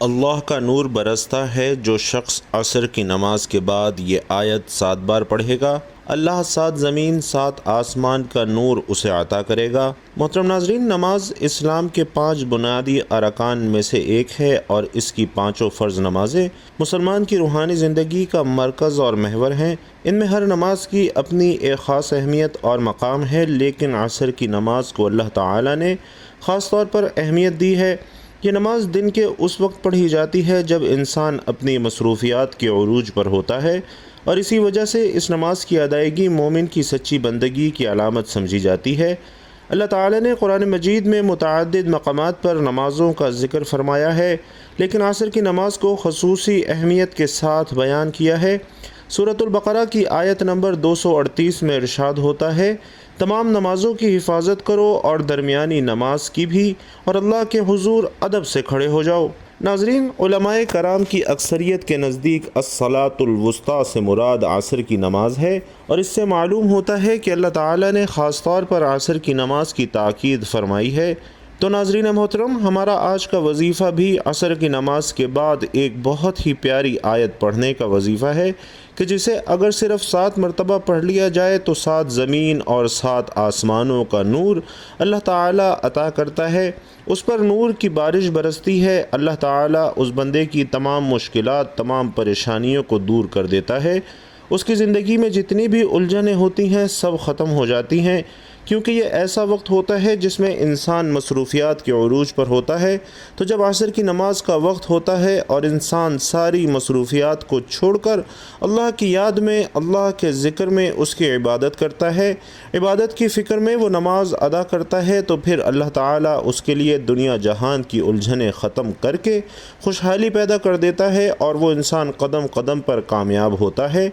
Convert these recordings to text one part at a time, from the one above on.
اللہ کا نور برستا ہے۔ جو شخص عصر کی نماز کے بعد یہ آیت 7 بار پڑھے گا، اللہ 7 زمین 7 آسمان کا نور اسے عطا کرے گا۔ محترم ناظرین، نماز اسلام کے 5 بنیادی ارکان میں سے ایک ہے اور اس کی 5 فرض نمازیں مسلمان کی روحانی زندگی کا مرکز اور محور ہیں۔ ان میں ہر نماز کی اپنی ایک خاص اہمیت اور مقام ہے، لیکن عصر کی نماز کو اللہ تعالیٰ نے خاص طور پر اہمیت دی ہے۔ یہ نماز دن کے اس وقت پڑھی جاتی ہے جب انسان اپنی مصروفیات کے عروج پر ہوتا ہے، اور اسی وجہ سے اس نماز کی ادائیگی مومن کی سچی بندگی کی علامت سمجھی جاتی ہے۔ اللہ تعالیٰ نے قرآن مجید میں متعدد مقامات پر نمازوں کا ذکر فرمایا ہے، لیکن عصر کی نماز کو خصوصی اہمیت کے ساتھ بیان کیا ہے۔ سورۃ البقرہ کی آیت نمبر 238 میں ارشاد ہوتا ہے، تمام نمازوں کی حفاظت کرو اور درمیانی نماز کی بھی، اور اللہ کے حضور ادب سے کھڑے ہو جاؤ۔ ناظرین، علماء کرام کی اکثریت کے نزدیک الصلاۃ الوسطیٰ سے مراد عصر کی نماز ہے، اور اس سے معلوم ہوتا ہے کہ اللہ تعالیٰ نے خاص طور پر عصر کی نماز کی تاکید فرمائی ہے۔ تو ناظرین محترم، ہمارا آج کا وظیفہ بھی عصر کی نماز کے بعد ایک بہت ہی پیاری آیت پڑھنے کا وظیفہ ہے کہ جسے اگر صرف 7 مرتبہ پڑھ لیا جائے تو 7 زمین اور 7 آسمانوں کا نور اللہ تعالیٰ عطا کرتا ہے، اس پر نور کی بارش برستی ہے۔ اللہ تعالیٰ اس بندے کی تمام مشکلات، تمام پریشانیوں کو دور کر دیتا ہے۔ اس کی زندگی میں جتنی بھی الجھنیں ہوتی ہیں سب ختم ہو جاتی ہیں، کیونکہ یہ ایسا وقت ہوتا ہے جس میں انسان مصروفیات کے عروج پر ہوتا ہے۔ تو جب عصر کی نماز کا وقت ہوتا ہے اور انسان ساری مصروفیات کو چھوڑ کر اللہ کی یاد میں، اللہ کے ذکر میں اس کی عبادت کرتا ہے، عبادت کی فکر میں وہ نماز ادا کرتا ہے، تو پھر اللہ تعالیٰ اس کے لیے دنیا جہان کی الجھنیں ختم کر کے خوشحالی پیدا کر دیتا ہے، اور وہ انسان قدم قدم پر کامیاب ہوتا ہے۔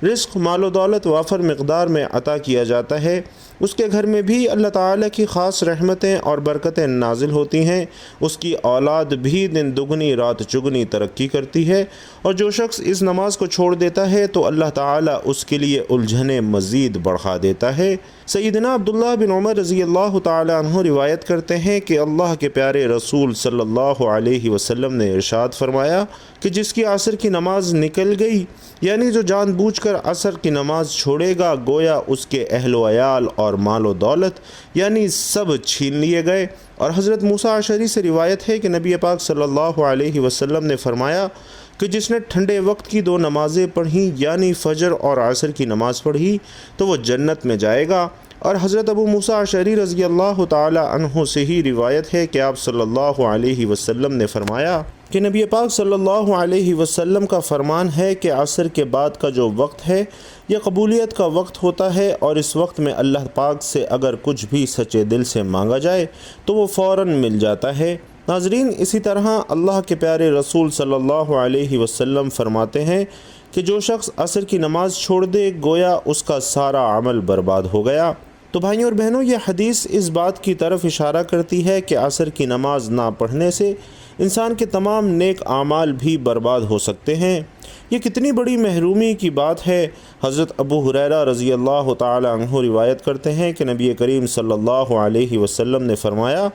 رزق، مال و دولت وافر مقدار میں عطا کیا جاتا ہے، اس کے گھر میں بھی اللہ تعالیٰ کی خاص رحمتیں اور برکتیں نازل ہوتی ہیں، اس کی اولاد بھی دن دگنی رات چگنی ترقی کرتی ہے، اور جو شخص اس نماز کو چھوڑ دیتا ہے تو اللہ تعالیٰ اس کے لیے الجھنیں مزید بڑھا دیتا ہے۔ سیدنا عبداللہ بن عمر رضی اللہ تعالیٰ عنہ روایت کرتے ہیں کہ اللہ کے پیارے رسول صلی اللہ علیہ وسلم نے ارشاد فرمایا کہ جس کی عصر کی نماز نکل گئی، یعنی جو جان بوجھ کر عصر کی نماز چھوڑے گا، گویا اس کے اہل و عیال اور مال و دولت یعنی سب چھین لیے گئے۔ اور حضرت موسیٰ اشعری سے روایت ہے کہ نبی پاک صلی اللہ علیہ وسلم نے فرمایا کہ جس نے ٹھنڈے وقت کی 2 نمازیں پڑھیں، یعنی فجر اور عصر کی نماز پڑھی، تو وہ جنت میں جائے گا۔ اور حضرت ابو موسیٰ اشعری رضی اللہ تعالی عنہ سے ہی روایت ہے کہ آپ صلی اللہ علیہ وسلم نے فرمایا کہ نبی پاک صلی اللہ علیہ وسلم کا فرمان ہے کہ عصر کے بعد کا جو وقت ہے یہ قبولیت کا وقت ہوتا ہے، اور اس وقت میں اللہ پاک سے اگر کچھ بھی سچے دل سے مانگا جائے تو وہ فوراً مل جاتا ہے۔ ناظرین، اسی طرح اللہ کے پیارے رسول صلی اللہ علیہ وسلم فرماتے ہیں کہ جو شخص عصر کی نماز چھوڑ دے گویا اس کا سارا عمل برباد ہو گیا۔ تو بھائیوں اور بہنوں، یہ حدیث اس بات کی طرف اشارہ کرتی ہے کہ عصر کی نماز نہ پڑھنے سے انسان کے تمام نیک اعمال بھی برباد ہو سکتے ہیں۔ یہ کتنی بڑی محرومی کی بات ہے۔ حضرت ابو ہریرہ رضی اللہ تعالی عنہ روایت کرتے ہیں کہ نبی کریم صلی اللہ علیہ وسلم نے فرمایا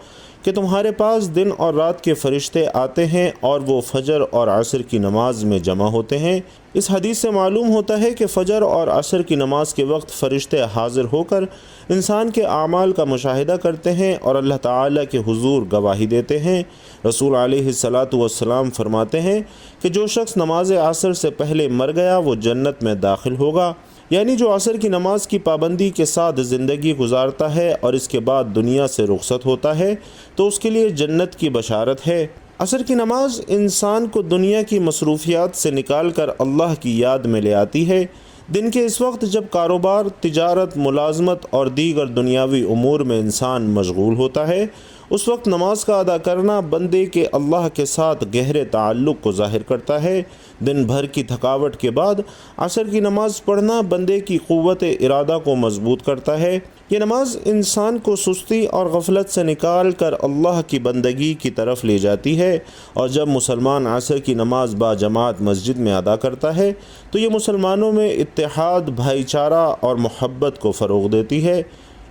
کہ تمہارے پاس دن اور رات کے فرشتے آتے ہیں اور وہ فجر اور عصر کی نماز میں جمع ہوتے ہیں۔ اس حدیث سے معلوم ہوتا ہے کہ فجر اور عصر کی نماز کے وقت فرشتے حاضر ہو کر انسان کے اعمال کا مشاہدہ کرتے ہیں اور اللہ تعالیٰ کے حضور گواہی دیتے ہیں۔ رسول علیہ الصلاۃ والسلام فرماتے ہیں کہ جو شخص نماز عصر سے پہلے مر گیا وہ جنت میں داخل ہوگا، یعنی جو عصر کی نماز کی پابندی کے ساتھ زندگی گزارتا ہے اور اس کے بعد دنیا سے رخصت ہوتا ہے تو اس کے لیے جنت کی بشارت ہے۔ عصر کی نماز انسان کو دنیا کی مصروفیات سے نکال کر اللہ کی یاد میں لے آتی ہے۔ دن کے اس وقت جب کاروبار، تجارت، ملازمت اور دیگر دنیاوی امور میں انسان مشغول ہوتا ہے، اس وقت نماز کا ادا کرنا بندے کے اللہ کے ساتھ گہرے تعلق کو ظاہر کرتا ہے۔ دن بھر کی تھکاوٹ کے بعد عصر کی نماز پڑھنا بندے کی قوت ارادہ کو مضبوط کرتا ہے۔ یہ نماز انسان کو سستی اور غفلت سے نکال کر اللہ کی بندگی کی طرف لے جاتی ہے، اور جب مسلمان عصر کی نماز با جماعت مسجد میں ادا کرتا ہے تو یہ مسلمانوں میں اتحاد، بھائی چارہ اور محبت کو فروغ دیتی ہے۔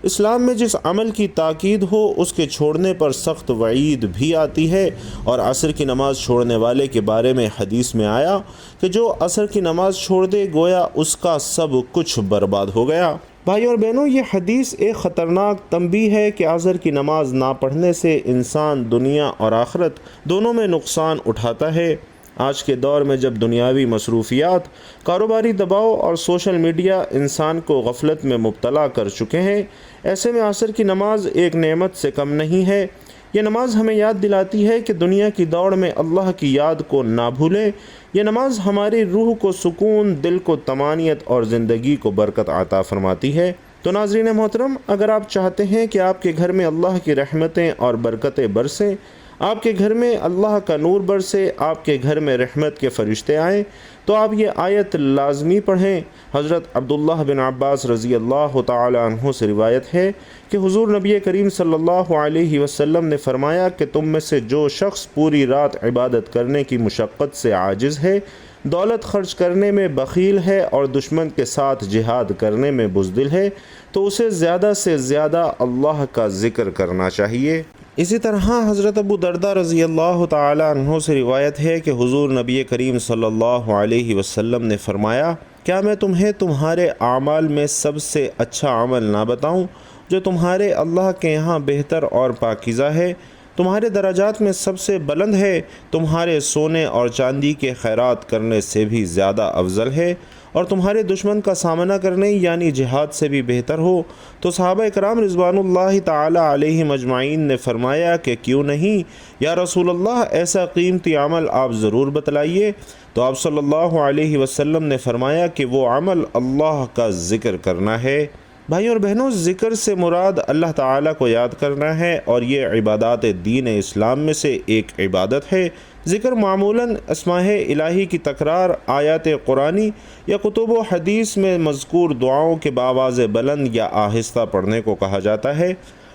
اسلام میں جس عمل کی تاکید ہو اس کے چھوڑنے پر سخت وعید بھی آتی ہے، اور عصر کی نماز چھوڑنے والے کے بارے میں حدیث میں آیا کہ جو عصر کی نماز چھوڑ دے گویا اس کا سب کچھ برباد ہو گیا۔ بھائیوں اور بہنوں، یہ حدیث ایک خطرناک تنبیہ ہے کہ عصر کی نماز نہ پڑھنے سے انسان دنیا اور آخرت دونوں میں نقصان اٹھاتا ہے۔ آج کے دور میں جب دنیاوی مصروفیات، کاروباری دباؤ اور سوشل میڈیا انسان کو غفلت میں مبتلا کر چکے ہیں، ایسے میں عصر کی نماز ایک نعمت سے کم نہیں ہے۔ یہ نماز ہمیں یاد دلاتی ہے کہ دنیا کی دوڑ میں اللہ کی یاد کو نہ بھولیں۔ یہ نماز ہماری روح کو سکون، دل کو طمانینت اور زندگی کو برکت عطا فرماتی ہے۔ تو ناظرین محترم، اگر آپ چاہتے ہیں کہ آپ کے گھر میں اللہ کی رحمتیں اور برکتیں برسیں، آپ کے گھر میں اللہ کا نور برسے، آپ کے گھر میں رحمت کے فرشتے آئیں، تو آپ یہ آیت لازمی پڑھیں۔ حضرت عبداللہ بن عباس رضی اللہ تعالی عنہ سے روایت ہے کہ حضور نبی کریم صلی اللہ علیہ وسلم نے فرمایا کہ تم میں سے جو شخص پوری رات عبادت کرنے کی مشقت سے عاجز ہے، دولت خرچ کرنے میں بخیل ہے اور دشمن کے ساتھ جہاد کرنے میں بزدل ہے، تو اسے زیادہ سے زیادہ اللہ کا ذکر کرنا چاہیے۔ اسی طرح حضرت ابو درداء رضی اللہ تعالی عنہ سے روایت ہے کہ حضور نبی کریم صلی اللہ علیہ وسلم نے فرمایا، کیا میں تمہیں تمہارے اعمال میں سب سے اچھا عمل نہ بتاؤں جو تمہارے اللہ کے یہاں بہتر اور پاکیزہ ہے، تمہارے درجات میں سب سے بلند ہے، تمہارے سونے اور چاندی کے خیرات کرنے سے بھی زیادہ افضل ہے، اور تمہارے دشمن کا سامنا کرنے یعنی جہاد سے بھی بہتر ہو؟ تو صحابہ کرام رضوان اللہ تعالی علیہم اجمعین نے فرمایا کہ کیوں نہیں یا رسول اللہ، ایسا قیمتی عمل آپ ضرور بتلائیے۔ تو آپ صلی اللہ علیہ وسلم نے فرمایا کہ وہ عمل اللہ کا ذکر کرنا ہے۔ بھائیوں اور بہنوں، ذکر سے مراد اللہ تعالیٰ کو یاد کرنا ہے، اور یہ عبادات دین اسلام میں سے ایک عبادت ہے۔ ذکر معمولاً اسماء الہی کی تکرار، آیات قرآنی یا کتب و حدیث میں مذکور دعاؤں کے بآواز بلند یا آہستہ پڑھنے کو کہا جاتا ہے۔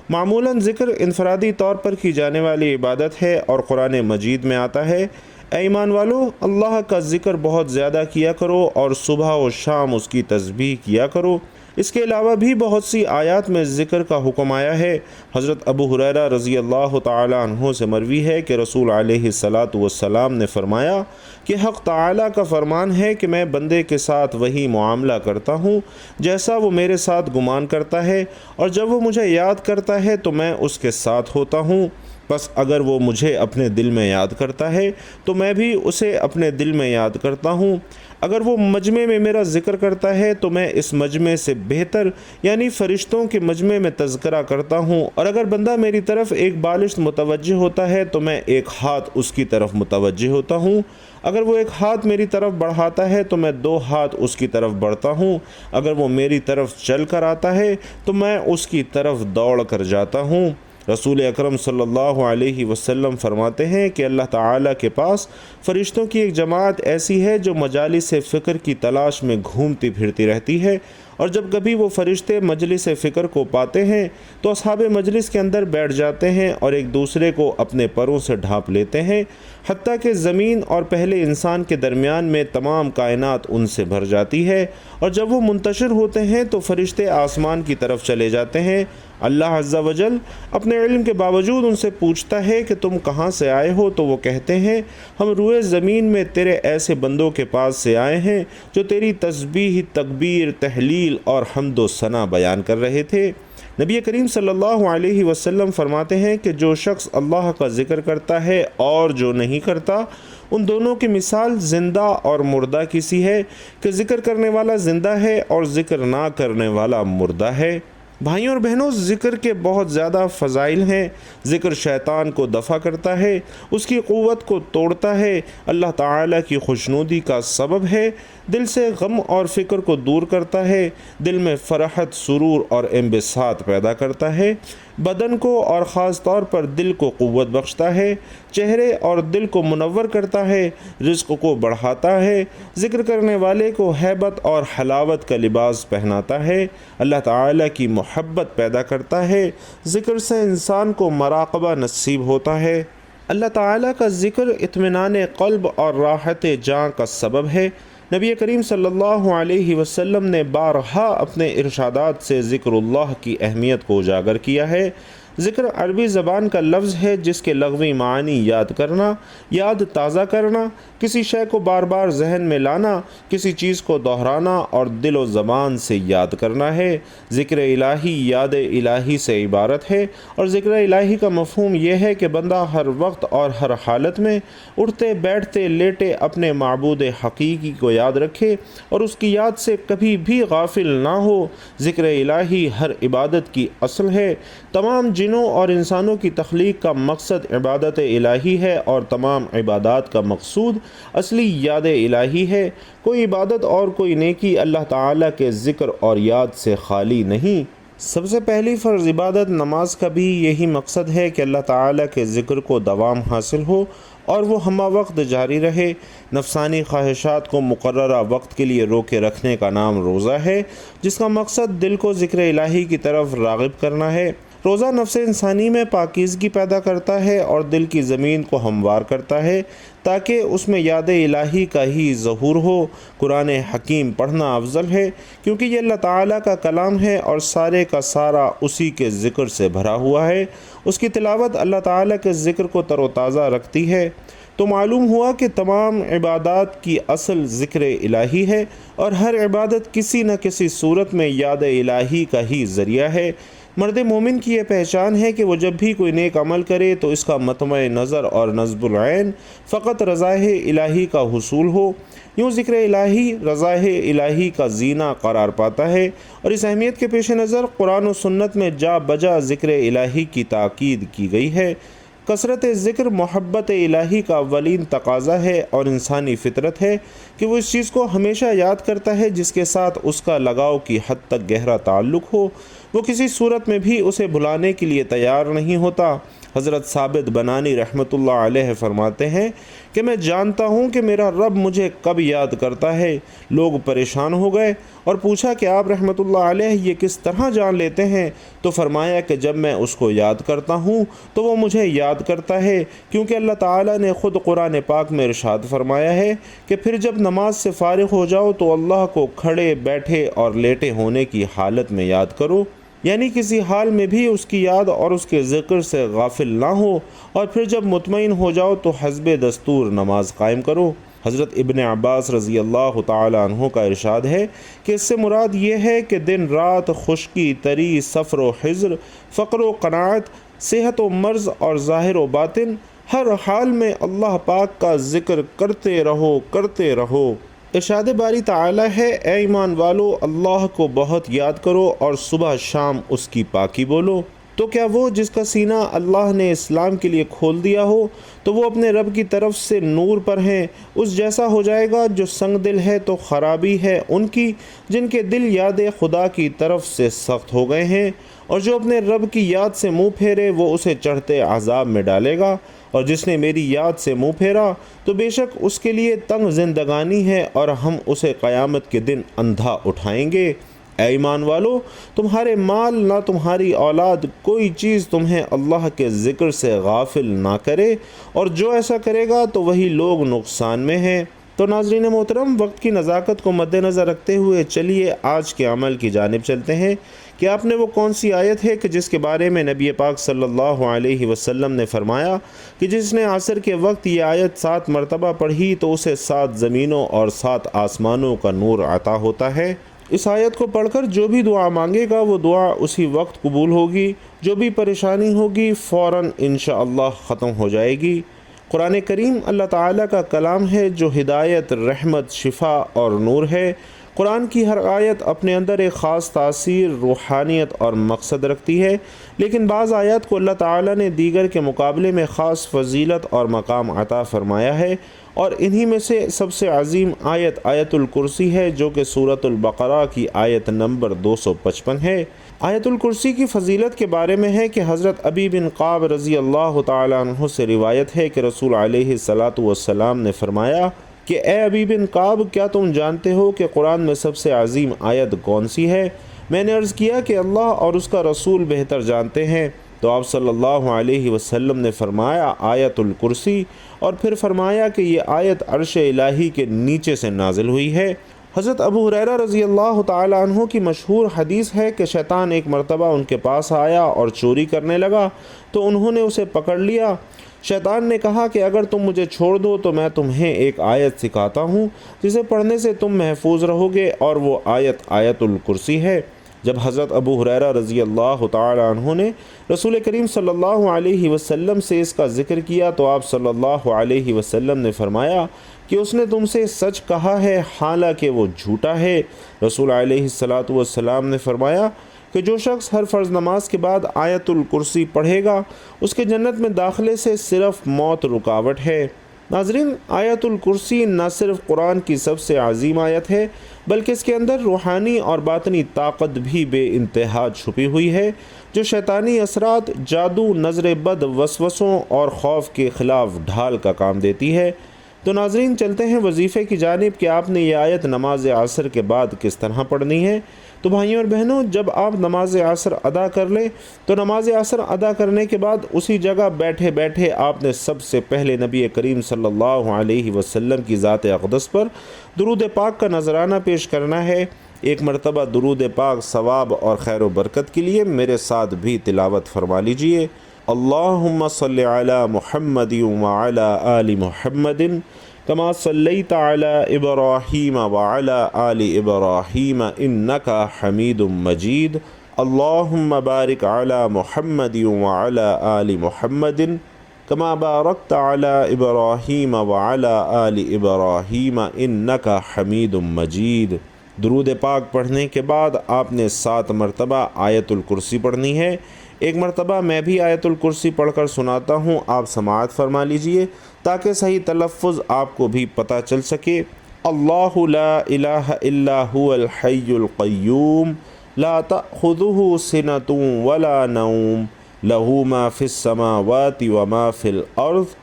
معمولاً ذکر انفرادی طور پر کی جانے والی عبادت ہے اور قرآن مجید میں آتا ہے، اے ایمان والو، اللہ کا ذکر بہت زیادہ کیا کرو اور صبح و شام اس کی تسبیح کیا کرو۔ اس کے علاوہ بھی بہت سی آیات میں ذکر کا حکم آیا ہے۔ حضرت ابو ہریرہ رضی اللہ تعالی عنہ سے مروی ہے کہ رسول علیہ الصلاۃ والسلام نے فرمایا کہ حق تعالیٰ کا فرمان ہے کہ میں بندے کے ساتھ وہی معاملہ کرتا ہوں جیسا وہ میرے ساتھ گمان کرتا ہے، اور جب وہ مجھے یاد کرتا ہے تو میں اس کے ساتھ ہوتا ہوں۔ بس اگر وہ مجھے اپنے دل میں یاد کرتا ہے تو میں بھی اسے اپنے دل میں یاد کرتا ہوں۔ اگر وہ مجمع میں میرا ذکر کرتا ہے تو میں اس مجمع سے بہتر یعنی فرشتوں کے مجمع میں تذکرہ کرتا ہوں، اور اگر بندہ میری طرف ایک بالشت متوجہ ہوتا ہے تو میں ایک ہاتھ اس کی طرف متوجہ ہوتا ہوں، اگر وہ ایک ہاتھ میری طرف بڑھاتا ہے تو میں 2 ہاتھ اس کی طرف بڑھتا ہوں، اگر وہ میری طرف چل کر آتا ہے تو میں اس کی طرف دوڑ کر جاتا ہوں۔ رسول اکرم صلی اللہ علیہ وسلم فرماتے ہیں کہ اللہ تعالیٰ کے پاس فرشتوں کی ایک جماعت ایسی ہے جو مجالس فکر کی تلاش میں گھومتی پھرتی رہتی ہے، اور جب کبھی وہ فرشتے مجلس فکر کو پاتے ہیں تو اصحاب مجلس کے اندر بیٹھ جاتے ہیں اور ایک دوسرے کو اپنے پروں سے ڈھانپ لیتے ہیں، حتیٰ کہ زمین اور پہلے انسان کے درمیان میں تمام کائنات ان سے بھر جاتی ہے، اور جب وہ منتشر ہوتے ہیں تو فرشتے آسمان کی طرف چلے جاتے ہیں۔ اللہ عز و جل اپنے علم کے باوجود ان سے پوچھتا ہے کہ تم کہاں سے آئے ہو؟ تو وہ کہتے ہیں ہم روئے زمین میں تیرے ایسے بندوں کے پاس سے آئے ہیں جو تیری تسبیح، تکبیر، تحلیل اور حمد و ثنا بیان کر رہے تھے۔ نبی کریم صلی اللہ علیہ وسلم فرماتے ہیں کہ جو شخص اللہ کا ذکر کرتا ہے اور جو نہیں کرتا، ان دونوں کی مثال زندہ اور مردہ کی سی ہے کہ ذکر کرنے والا زندہ ہے اور ذکر نہ کرنے والا مردہ ہے۔ بھائیوں اور بہنوں، ذکر کے بہت زیادہ فضائل ہیں۔ ذکر شیطان کو دفع کرتا ہے، اس کی قوت کو توڑتا ہے، اللہ تعالیٰ کی خوشنودی کا سبب ہے، دل سے غم اور فکر کو دور کرتا ہے، دل میں فرحت، سرور اور انبساط پیدا کرتا ہے، بدن کو اور خاص طور پر دل کو قوت بخشتا ہے، چہرے اور دل کو منور کرتا ہے، رزق کو بڑھاتا ہے، ذکر کرنے والے کو ہیبت اور حلاوت کا لباس پہناتا ہے، اللہ تعالیٰ کی محبت پیدا کرتا ہے، ذکر سے انسان کو مراقبہ نصیب ہوتا ہے۔ اللہ تعالیٰ کا ذکر اطمینان قلب اور راحت جاں کا سبب ہے۔ نبی کریم صلی اللہ علیہ وسلم نے بارہا اپنے ارشادات سے ذکر اللہ کی اہمیت کو اجاگر کیا ہے۔ ذکر عربی زبان کا لفظ ہے جس کے لغوی معنی یاد کرنا، یاد تازہ کرنا، کسی شے کو بار بار ذہن میں لانا، کسی چیز کو دہرانا اور دل و زبان سے یاد کرنا ہے۔ ذکر الہی یاد الہی سے عبارت ہے، اور ذکر الہی کا مفہوم یہ ہے کہ بندہ ہر وقت اور ہر حالت میں اٹھتے بیٹھتے لیٹے اپنے معبود حقیقی کو یاد رکھے اور اس کی یاد سے کبھی بھی غافل نہ ہو۔ ذکر الہی ہر عبادت کی اصل ہے۔ تمام جنوں اور انسانوں کی تخلیق کا مقصد عبادت الہی ہے، اور تمام عبادات کا مقصود اصلی یاد الہی ہے۔ کوئی عبادت اور کوئی نیکی اللہ تعالیٰ کے ذکر اور یاد سے خالی نہیں۔ سب سے پہلی فرض عبادت نماز کا بھی یہی مقصد ہے کہ اللہ تعالیٰ کے ذکر کو دوام حاصل ہو اور وہ ہمہ وقت جاری رہے۔ نفسانی خواہشات کو مقررہ وقت کے لیے روکے رکھنے کا نام روزہ ہے، جس کا مقصد دل کو ذکر الہی کی طرف راغب کرنا ہے۔ روزہ نفس انسانی میں پاکیزگی پیدا کرتا ہے اور دل کی زمین کو ہموار کرتا ہے تاکہ اس میں یاد الہی کا ہی ظہور ہو۔ قرآن حکیم پڑھنا افضل ہے کیونکہ یہ اللہ تعالیٰ کا کلام ہے اور سارے کا سارا اسی کے ذکر سے بھرا ہوا ہے۔ اس کی تلاوت اللہ تعالیٰ کے ذکر کو تر و تازہ رکھتی ہے۔ تو معلوم ہوا کہ تمام عبادات کی اصل ذکر الہی ہے، اور ہر عبادت کسی نہ کسی صورت میں یاد الہی کا ہی ذریعہ ہے۔ مرد مومن کی یہ پہچان ہے کہ وہ جب بھی کوئی نیک عمل کرے تو اس کا مطمع نظر اور نصب العین فقط رضا الہی کا حصول ہو۔ یوں ذکر الہی رضا الہی کا زینہ قرار پاتا ہے، اور اس اہمیت کے پیش نظر قرآن و سنت میں جا بجا ذکر الہی کی تاکید کی گئی ہے۔ کثرت ذکر محبت الہی کا اولین تقاضا ہے، اور انسانی فطرت ہے کہ وہ اس چیز کو ہمیشہ یاد کرتا ہے جس کے ساتھ اس کا لگاؤ کی حد تک گہرا تعلق ہو۔ وہ کسی صورت میں بھی اسے بھلانے کے لیے تیار نہیں ہوتا۔ حضرت ثابت بنانی رحمۃ اللہ علیہ فرماتے ہیں کہ میں جانتا ہوں کہ میرا رب مجھے کب یاد کرتا ہے۔ لوگ پریشان ہو گئے اور پوچھا کہ آپ رحمۃ اللہ علیہ یہ کس طرح جان لیتے ہیں؟ تو فرمایا کہ جب میں اس کو یاد کرتا ہوں تو وہ مجھے یاد کرتا ہے، کیونکہ اللہ تعالیٰ نے خود قرآن پاک میں ارشاد فرمایا ہے کہ پھر جب نماز سے فارغ ہو جاؤ تو اللہ کو کھڑے بیٹھے اور لیٹے ہونے کی حالت میں یاد کرو، یعنی کسی حال میں بھی اس کی یاد اور اس کے ذکر سے غافل نہ ہو، اور پھر جب مطمئن ہو جاؤ تو حسب دستور نماز قائم کرو۔ حضرت ابن عباس رضی اللہ تعالی عنہ کا ارشاد ہے کہ اس سے مراد یہ ہے کہ دن رات، خشکی تری، سفر و حضر، فقر و قناعت، صحت و مرض اور ظاہر و باطن، ہر حال میں اللہ پاک کا ذکر کرتے رہو۔ ارشاد باری تعالی ہے، اے ایمان والو اللہ کو بہت یاد کرو اور صبح شام اس کی پاکی بولو۔ تو کیا وہ جس کا سینہ اللہ نے اسلام کے لیے کھول دیا ہو تو وہ اپنے رب کی طرف سے نور پر ہیں، اس جیسا ہو جائے گا؟ جو سنگ دل ہے تو خرابی ہے ان کی جن کے دل یاد خدا کی طرف سے سخت ہو گئے ہیں، اور جو اپنے رب کی یاد سے منہ پھیرے وہ اسے چڑھتے عذاب میں ڈالے گا، اور جس نے میری یاد سے منہ پھیرا تو بے شک اس کے لیے تنگ زندگانی ہے، اور ہم اسے قیامت کے دن اندھا اٹھائیں گے۔ اے ایمان والو، تمہارے مال نہ تمہاری اولاد کوئی چیز تمہیں اللہ کے ذکر سے غافل نہ کرے، اور جو ایسا کرے گا تو وہی لوگ نقصان میں ہیں۔ تو ناظرین محترم، وقت کی نزاکت کو مد نظر رکھتے ہوئے چلیے آج کے عمل کی جانب چلتے ہیں کہ آپ نے وہ کون سی آیت ہے کہ جس کے بارے میں نبی پاک صلی اللہ علیہ وسلم نے فرمایا کہ جس نے عصر کے وقت یہ آیت 7 مرتبہ پڑھی تو اسے 7 زمینوں اور 7 آسمانوں کا نور عطا ہوتا ہے۔ اس آیت کو پڑھ کر جو بھی دعا مانگے گا وہ دعا اسی وقت قبول ہوگی، جو بھی پریشانی ہوگی فوراً انشاءاللہ ختم ہو جائے گی۔ قرآن کریم اللہ تعالیٰ کا کلام ہے جو ہدایت، رحمت، شفا اور نور ہے۔ قرآن کی ہر آیت اپنے اندر ایک خاص تاثیر، روحانیت اور مقصد رکھتی ہے، لیکن بعض آیات کو اللہ تعالیٰ نے دیگر کے مقابلے میں خاص فضیلت اور مقام عطا فرمایا ہے، اور انہی میں سے سب سے عظیم آیت آیت الکرسی ہے جو کہ سورۃ البقرہ کی آیت نمبر 255 ہے۔ آیت الکرسی کی فضیلت کے بارے میں ہے کہ حضرت ابی بن قعب رضی اللہ تعالی عنہ سے روایت ہے کہ رسول علیہ الصلاۃ والسلام نے فرمایا کہ اے ابی بن قعب، کیا تم جانتے ہو کہ قرآن میں سب سے عظیم آیت کون سی ہے؟ میں نے عرض کیا کہ اللہ اور اس کا رسول بہتر جانتے ہیں۔ تو آپ صلی اللہ علیہ وسلم نے فرمایا آیت الکرسی، اور پھر فرمایا کہ یہ آیت عرش الہی کے نیچے سے نازل ہوئی ہے۔ حضرت ابو ہریرہ رضی اللہ تعالی عنہ کی مشہور حدیث ہے کہ شیطان ایک مرتبہ ان کے پاس آیا اور چوری کرنے لگا تو انہوں نے اسے پکڑ لیا۔ شیطان نے کہا کہ اگر تم مجھے چھوڑ دو تو میں تمہیں ایک آیت سکھاتا ہوں جسے پڑھنے سے تم محفوظ رہو گے، اور وہ آیت الکرسی ہے۔ جب حضرت ابو ہریرہ رضی اللہ تعالی عنہ نے رسول کریم صلی اللہ علیہ وسلم سے اس کا ذکر کیا تو آپ صلی اللہ علیہ وسلم نے فرمایا کہ اس نے تم سے سچ کہا ہے حالانکہ وہ جھوٹا ہے۔ رسول علیہ السلام نے فرمایا کہ جو شخص ہر فرض نماز کے بعد آیت الکرسی پڑھے گا اس کے جنت میں داخلے سے صرف موت رکاوٹ ہے۔ ناظرین، آیت الکرسی نہ صرف قرآن کی سب سے عظیم آیت ہے بلکہ اس کے اندر روحانی اور باطنی طاقت بھی بے انتہا چھپی ہوئی ہے جو شیطانی اثرات، جادو، نظر بد، وسوسوں اور خوف کے خلاف ڈھال کا کام دیتی ہے۔ تو ناظرین، چلتے ہیں وظیفے کی جانب کہ آپ نے یہ آیت نماز عصر کے بعد کس طرح پڑھنی ہے۔ تو بھائیوں اور بہنوں، جب آپ نماز عصر ادا کر لیں تو نماز عصر ادا کرنے کے بعد اسی جگہ بیٹھے بیٹھے آپ نے سب سے پہلے نبی کریم صلی اللہ علیہ وسلم کی ذات اقدس پر درود پاک کا نذرانہ پیش کرنا ہے۔ ایک مرتبہ درود پاک ثواب اور خیر و برکت کے لیے میرے ساتھ بھی تلاوت فرما لیجئے۔ اللہم صلی علی محمد وعلی آل محمد کما صلیت علی ابراہیم وعلی آل ابراہیم انک حمید مجید۔ اللہم بارک علی محمد وعلی آل محمد کما بارکت علی ابراہیم وعلی آل ابراہیم انک حمید مجید۔ درود پاک پڑھنے کے بعد آپ نے 7 مرتبہ آیت الکرسی پڑھنی ہے۔ ایک مرتبہ میں بھی آیت الکرسی پڑھ کر سناتا ہوں، آپ سماعت فرما لیجئے تاکہ صحیح تلفظ آپ کو بھی پتہ چل سکے۔ اللہ لا الہ الا هو الحی القیوم لا تأخذہ سنۃ ولا نوم لہ ما فی السماوات وما فی الارض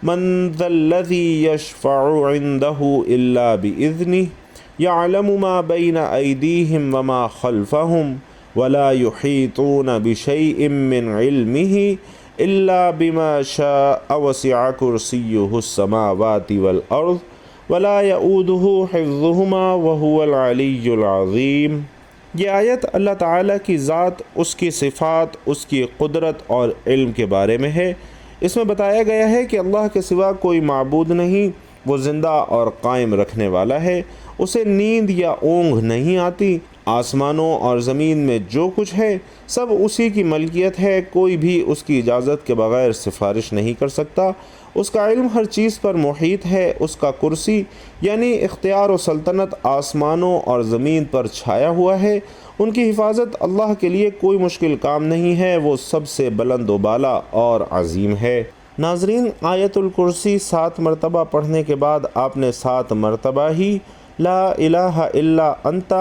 من ذا الذی یشفع عندہ الا بإذنہ یعلم ما بین ایدیہم وما خلفہم ولا يحيطون بشيء من علمه إلا بما شاء وسع كرسيه السماوات والأرض ولا يؤوده حفظهما وهو العلي العظيم۔ یہ آیت اللہ تعالیٰ کی ذات، اس کی صفات، اس کی قدرت اور علم کے بارے میں ہے۔ اس میں بتایا گیا ہے کہ اللہ کے سوا کوئی معبود نہیں، وہ زندہ اور قائم رکھنے والا ہے، اسے نیند یا اونگ نہیں آتی۔ آسمانوں اور زمین میں جو کچھ ہے سب اسی کی ملکیت ہے، کوئی بھی اس کی اجازت کے بغیر سفارش نہیں کر سکتا۔ اس کا علم ہر چیز پر محیط ہے، اس کا کرسی یعنی اختیار و سلطنت آسمانوں اور زمین پر چھایا ہوا ہے۔ ان کی حفاظت اللہ کے لیے کوئی مشکل کام نہیں ہے، وہ سب سے بلند و بالا اور عظیم ہے۔ ناظرین، آیت الکرسی 7 مرتبہ پڑھنے کے بعد آپ نے 7 مرتبہ ہی لا الہ الا انت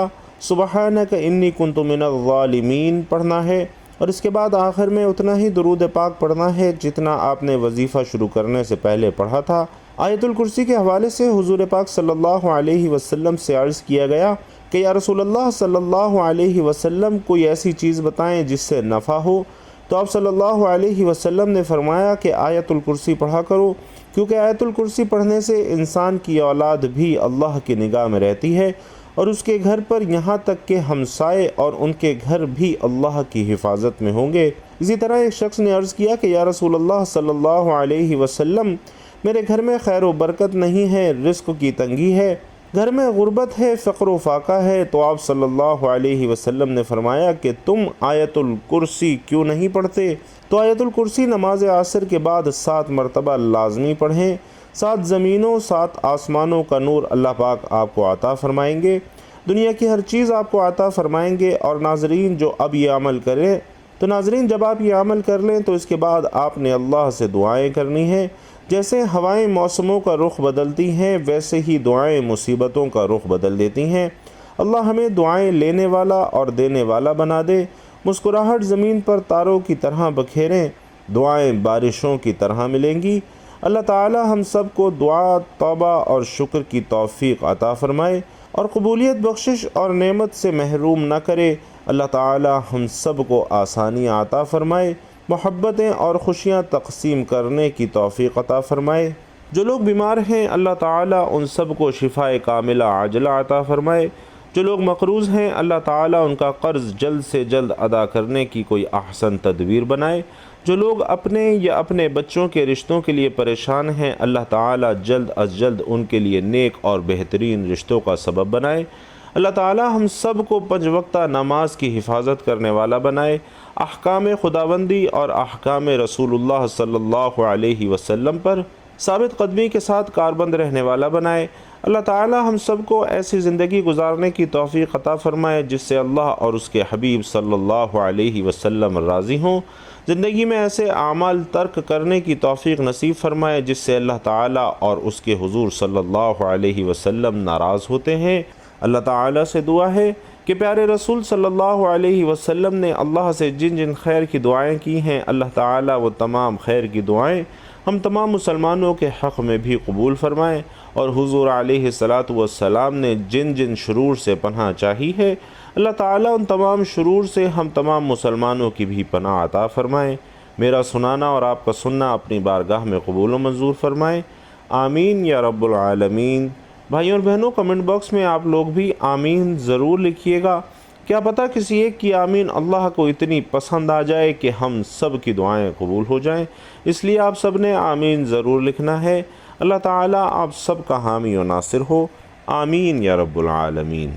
سبحانک انی کنت من الظالمین پڑھنا ہے، اور اس کے بعد آخر میں اتنا ہی درود پاک پڑھنا ہے جتنا آپ نے وظیفہ شروع کرنے سے پہلے پڑھا تھا۔ آیت الکرسی کے حوالے سے حضور پاک صلی اللہ علیہ وسلم سے عرض کیا گیا کہ یا رسول اللہ صلی اللہ علیہ وسلم کوئی ایسی چیز بتائیں جس سے نفع ہو، تو آپ صلی اللہ علیہ وسلم نے فرمایا کہ آیت الکرسی پڑھا کرو، کیونکہ آیت الکرسی پڑھنے سے انسان کی اولاد بھی اللہ کی نگاہ میں رہتی ہے اور اس کے گھر پر یہاں تک کہ ہمسائے اور ان کے گھر بھی اللہ کی حفاظت میں ہوں گے۔ اسی طرح ایک شخص نے عرض کیا کہ یا رسول اللہ صلی اللہ علیہ وسلم میرے گھر میں خیر و برکت نہیں ہے، رزق کی تنگی ہے، گھر میں غربت ہے، فقر و فاقہ ہے، تو آپ صلی اللہ علیہ وسلم نے فرمایا کہ تم آیت الکرسی کیوں نہیں پڑھتے؟ تو آیت الکرسی نماز عصر کے بعد 7 مرتبہ لازمی پڑھیں۔ 7 زمینوں 7 آسمانوں کا نور اللہ پاک آپ کو عطا فرمائیں گے، دنیا کی ہر چیز آپ کو عطا فرمائیں گے۔ اور ناظرین، جو اب یہ عمل کریں تو ناظرین جب آپ یہ عمل کر لیں تو اس کے بعد آپ نے اللہ سے دعائیں کرنی ہیں۔ جیسے ہوائیں موسموں کا رخ بدلتی ہیں ویسے ہی دعائیں مصیبتوں کا رخ بدل دیتی ہیں۔ اللہ ہمیں دعائیں لینے والا اور دینے والا بنا دے۔ مسکراہٹ زمین پر تاروں کی طرح بکھیریں، دعائیں بارشوں کی طرح ملیں گی۔ اللہ تعالی ہم سب کو دعا، توبہ اور شکر کی توفیق عطا فرمائے اور قبولیت، بخشش اور نعمت سے محروم نہ کرے۔ اللہ تعالی ہم سب کو آسانیاں عطا فرمائے۔ محبتیں اور خوشیاں تقسیم کرنے کی توفیق عطا فرمائے۔ جو لوگ بیمار ہیں اللہ تعالیٰ ان سب کو شفائے کاملہ عاجلہ عطا فرمائے۔ جو لوگ مقروض ہیں اللہ تعالیٰ ان کا قرض جلد سے جلد ادا کرنے کی کوئی احسن تدبیر بنائے۔ جو لوگ اپنے یا اپنے بچوں کے رشتوں کے لیے پریشان ہیں اللہ تعالیٰ جلد از جلد ان کے لیے نیک اور بہترین رشتوں کا سبب بنائے۔ اللہ تعالیٰ ہم سب کو 5 وقتہ نماز کی حفاظت کرنے والا بنائے، احکام خداوندی اور احکام رسول اللہ صلی اللہ علیہ وسلم پر ثابت قدمی کے ساتھ کاربند رہنے والا بنائے۔ اللہ تعالیٰ ہم سب کو ایسی زندگی گزارنے کی توفیق عطا فرمائے جس سے اللہ اور اس کے حبیب صلی اللہ علیہ وسلم راضی ہوں۔ زندگی میں ایسے اعمال ترک کرنے کی توفیق نصیب فرمائے جس سے اللہ تعالیٰ اور اس کے حضور صلی اللہ علیہ وسلم ناراض ہوتے ہیں۔ اللہ تعالیٰ سے دعا ہے کہ پیارے رسول صلی اللہ علیہ وسلم نے اللہ سے جن جن خیر کی دعائیں کی ہیں اللہ تعالیٰ وہ تمام خیر کی دعائیں ہم تمام مسلمانوں کے حق میں بھی قبول فرمائیں، اور حضور علیہ الصلاۃ والسلام نے جن جن شرور سے پناہ چاہی ہے اللہ تعالیٰ ان تمام شرور سے ہم تمام مسلمانوں کی بھی پناہ عطا فرمائیں۔ میرا سنانا اور آپ کا سننا اپنی بارگاہ میں قبول و منظور فرمائیں، آمین یا رب العالمین۔ بھائیوں اور بہنوں، کمنٹ باکس میں آپ لوگ بھی آمین ضرور لکھیے گا۔ کیا پتہ کسی ایک کی آمین اللہ کو اتنی پسند آ جائے کہ ہم سب کی دعائیں قبول ہو جائیں، اس لیے آپ سب نے آمین ضرور لکھنا ہے۔ اللہ تعالیٰ آپ سب کا حامی و ناصر ہو، آمین یا رب العالمین۔